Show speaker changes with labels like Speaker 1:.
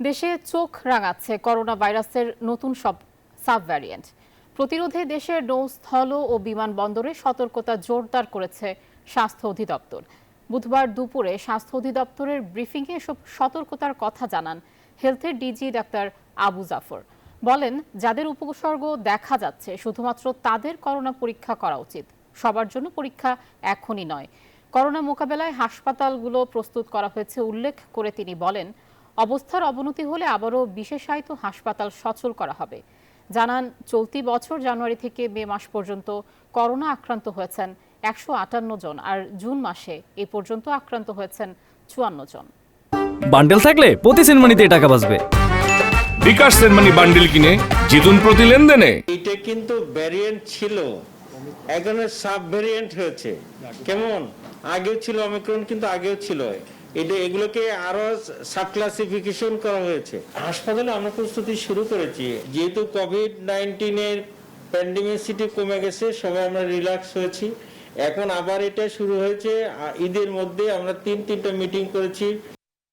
Speaker 1: দেশে চোখ রাঙাচ্ছে করোনা ভাইরাসের নতুন সব সাবভ্যারিয়েন্ট। প্রতিরোধে দেশের নৌ, স্থল ও বিমানবন্দরে সতর্কতা জোরদার করেছে স্বাস্থ্য অধিদপ্তর। বুধবার দুপুরে স্বাস্থ্য অধিদপ্তরের ব্রিফিংয়ে এসব সতর্কতার কথা জানান হেলথের ডিজি ডাক্তার আবু জাফর। বলেন, যাদের উপসর্গ দেখা যাচ্ছে শুধুমাত্র তাদের করোনা পরীক্ষা করা উচিত, সবার জন্য পরীক্ষা এখনই নয়। করোনা মোকাবেলায় হাসপাতালগুলো প্রস্তুত করা হয়েছে উল্লেখ করে তিনি বলেন, অবস্থার অবনতি হলে আবারও বিশেষায়িত হাসপাতাল সচল করা হবে। জানান, চলতি বছর জানুয়ারি থেকে মে মাস পর্যন্ত করোনা আক্রান্ত হয়েছেন 158 জন, আর জুন মাসে এই পর্যন্ত আক্রান্ত হয়েছেন 54 জন।
Speaker 2: বান্ডেল থাকলে প্রতি সেনমানিতে টাকা বাঁচবে।
Speaker 3: বিকাশ সেনমানি বান্ডেল কিনে জিতুন প্রতি লেনদেনে।
Speaker 4: এটা কিন্তু ভ্যারিয়েন্ট ছিল, এখন সাব ভ্যারিয়েন্ট হয়েছে। কেমন আগেও ছিল ওমিক্রন, কিন্তু আগেও ছিল এগুলোকে আরো সাব ক্লাসিফিকেশন করা হয়েছে। হাসপাতালে আমরা প্রস্তুতি শুরু করেছি, যেহেতু কোভিড-19 এর প্যান্ডেমিসিটি কমে গেছে, সবাই আমরা রিল্যাক্স হয়েছি। এখন আবার এটা শুরু হয়েছে, ঈদের মধ্যে আমরা তিনটা মিটিং করেছি।